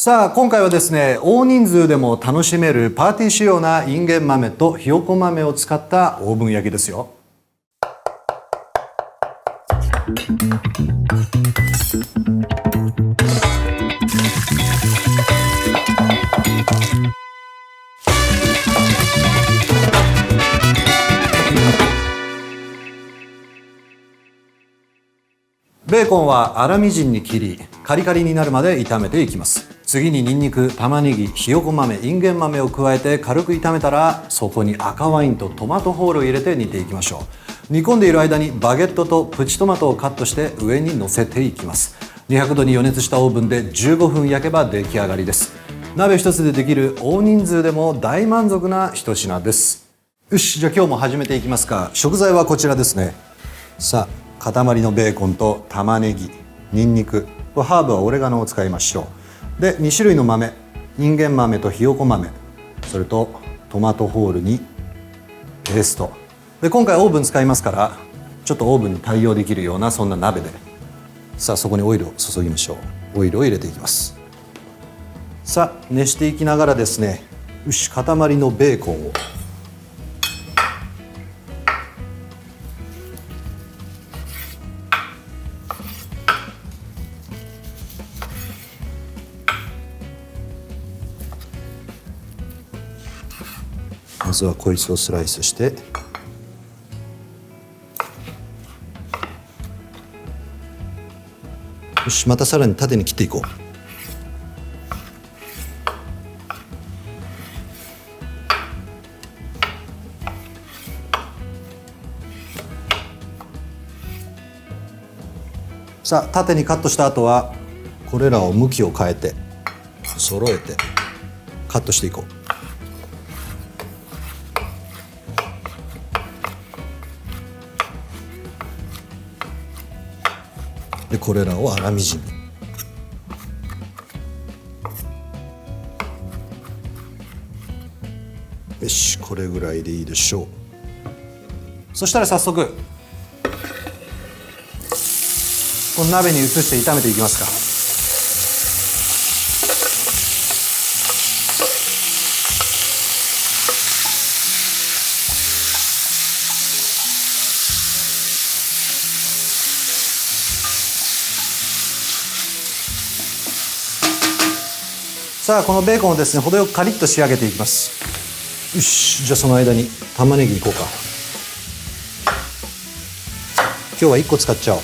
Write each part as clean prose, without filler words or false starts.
さあ今回はですね、大人数でも楽しめるパーティー仕様なインゲン豆とひよこ豆を使ったオーブン焼きですよ。ベーコンは粗みじんに切り、カリカリになるまで炒めていきます。次にニンニク、玉ねぎ、ひよこ豆、インゲン豆を加えて軽く炒めたら、そこに赤ワインとトマトホールを入れて煮ていきましょう。煮込んでいる間にバゲットとプチトマトをカットして上に乗せていきます。200度に予熱したオーブンで15分焼けば出来上がりです。鍋一つでできる大人数でも大満足な一品です。よし、じゃあ今日も始めていきますか。食材はこちらですね。さあ塊のベーコンと玉ねぎ、にんにく、ハーブはオレガノを使いましょう。で2種類の豆、インゲン豆とひよこ豆、それとトマトホールにペーストで、今回オーブン使いますからちょっとオーブンに対応できるようなそんな鍋で、さあそこにオイルを注ぎましょう。オイルを入れていきます。さあ熱していきながらですね、よし、塊のベーコンをまずはこいつをスライスして、よし、またさらに縦に切っていこう。さあ縦にカットした後はこれらを向きを変えて揃えてカットしていこう。でこれらを粗みじんに。よし、これぐらいでいいでしょう。そしたら早速この鍋に移して炒めていきますか。さあこのベーコンをですね、程よくカリッと仕上げていきます。よし、じゃあその間に玉ねぎいこうか。今日は1個使っちゃおう。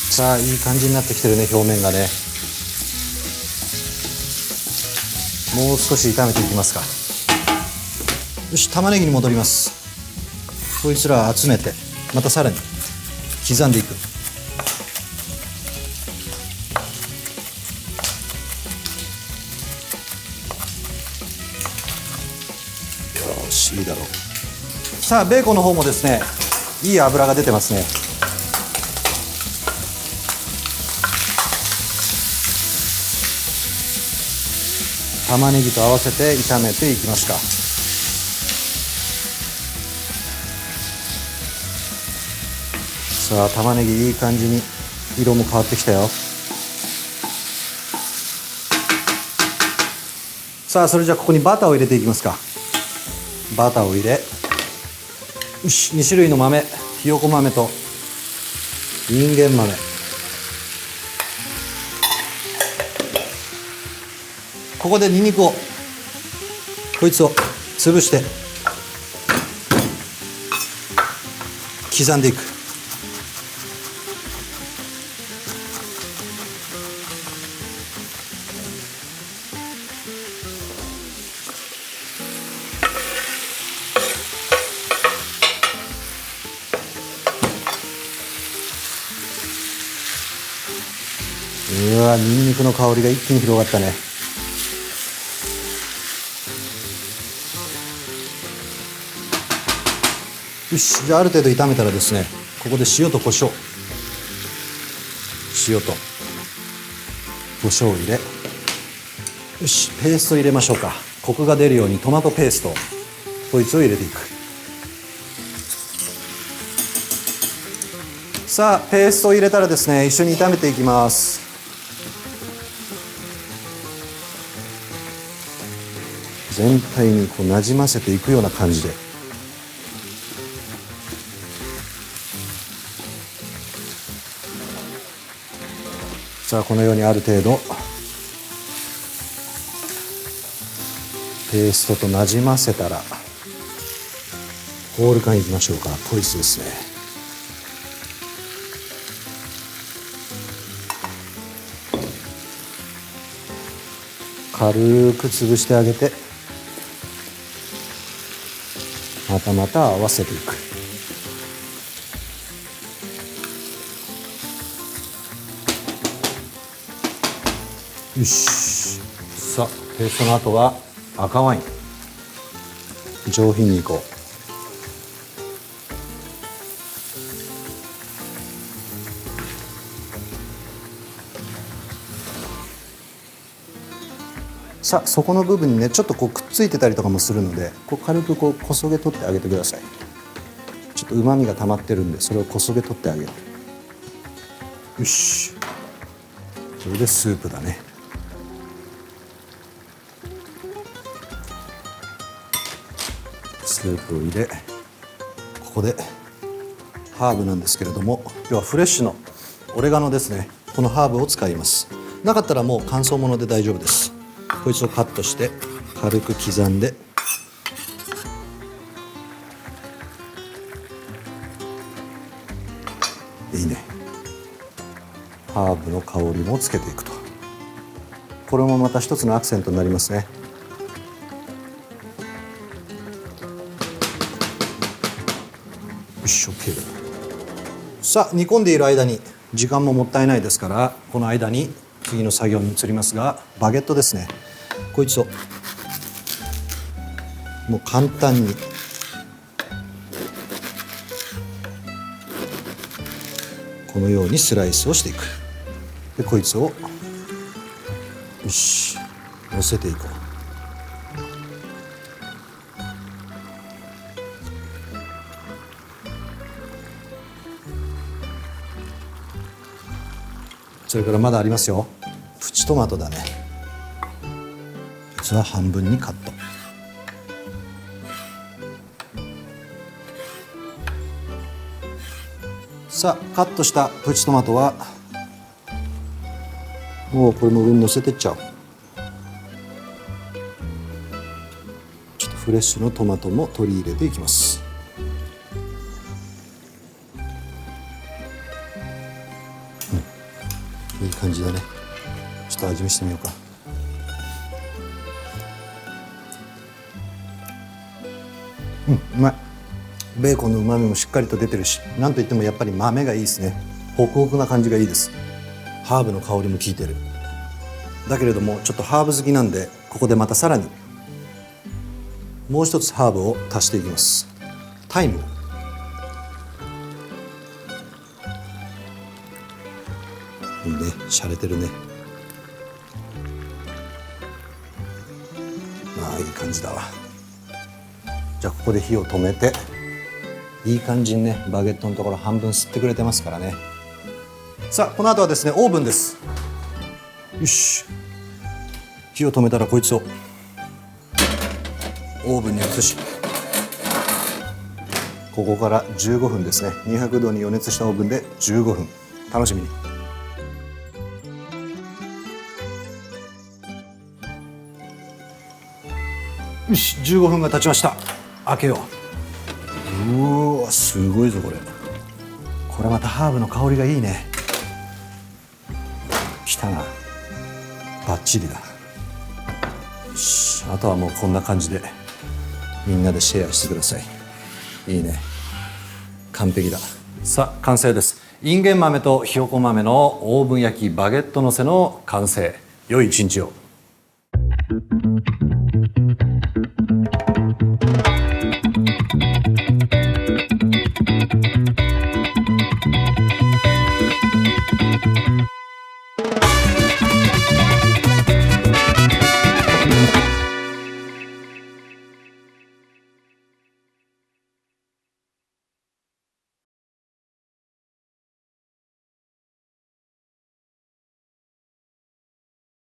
さあいい感じになってきてるね、表面がね。もう少し炒めていきますか。よし、玉ねぎに戻ります。こいつら集めてまたさらに刻んでいく。よし、いいだろう。さあベーコンの方もですね、いい脂が出てますね。玉ねぎと合わせて炒めていきますか。さあ玉ねぎいい感じに色も変わってきたよ。さあそれじゃあここにバターを入れていきますか。バターを入れ、よし、2種類の豆、ひよこ豆とインゲン豆、ここでニンニクを、こいつを潰して刻んでいく。うわ、ニンニクの香りが一気に広がったね。よし、じゃあある程度炒めたらですね、ここで塩と胡椒、塩と胡椒を入れ、よし、ペースト入れましょうか。コクが出るようにトマトペースト、こいつを入れていく。さあペーストを入れたらですね、一緒に炒めていきます。全体にこうなじませていくような感じで。さあこのようにある程度ペーストとなじませたらホール缶いきましょうか。こいつですね。軽く潰してあげて、また合わせていく。よし。さあペーストの後は赤ワイン、上品にいこう。さあ底の部分にねちょっとこうくっついてたりとかもするので、こう軽くこうこそげ取ってあげてください。ちょっと旨味が溜まってるんで、それをこそげ取ってあげる。よし、それでスープだね。スープを入れ、ここでハーブなんですけれども、要はフレッシュのオレガノですね。このハーブを使います。なかったらもう乾燥物で大丈夫です。こいつをカットして軽く刻んで、いいね。ハーブの香りもつけていくと、これもまた一つのアクセントになりますね。よし OK だ。さあ煮込んでいる間に、時間ももったいないですから、この間に次の作業に移りますが、バゲットですね。こいつをもう簡単にこのようにスライスをしていく。でこいつをよし乗せていこう。それからまだありますよ。プチトマトだね。こいつは半分にカット。さあカットしたプチトマトはもうこれも上に乗せてっちゃおう。ちょっとフレッシュのトマトも取り入れていきます。いい感じだね。ちょっと味見してみようか。うまい。ベーコンの旨味もしっかりと出てるし、なんといってもやっぱり豆がいいですね。ホクホクな感じがいいです。ハーブの香りも効いてる。だけれどもちょっとハーブ好きなんで、ここでまたさらにもう一つハーブを足していきます。タイム。いいね、洒落てるね。ああいい感じだわ。じゃあここで火を止めて、いい感じにねバゲットのところ半分吸ってくれてますからね。さあこの後はですねオーブンです。よし、火を止めたらこいつをオーブンに移し、ここから15分ですね。200度に予熱したオーブンで15分、楽しみに。よし、15分が経ちました。開けよう。うわすごいぞこれ。これまたハーブの香りがいいね。きたな、バッチリだ。よし、あとはもうこんな感じでみんなでシェアしてください。いいね、完璧だ。さあ完成です。インゲン豆とひよこ豆のオーブン焼きバゲットのせの完成。良い一日を。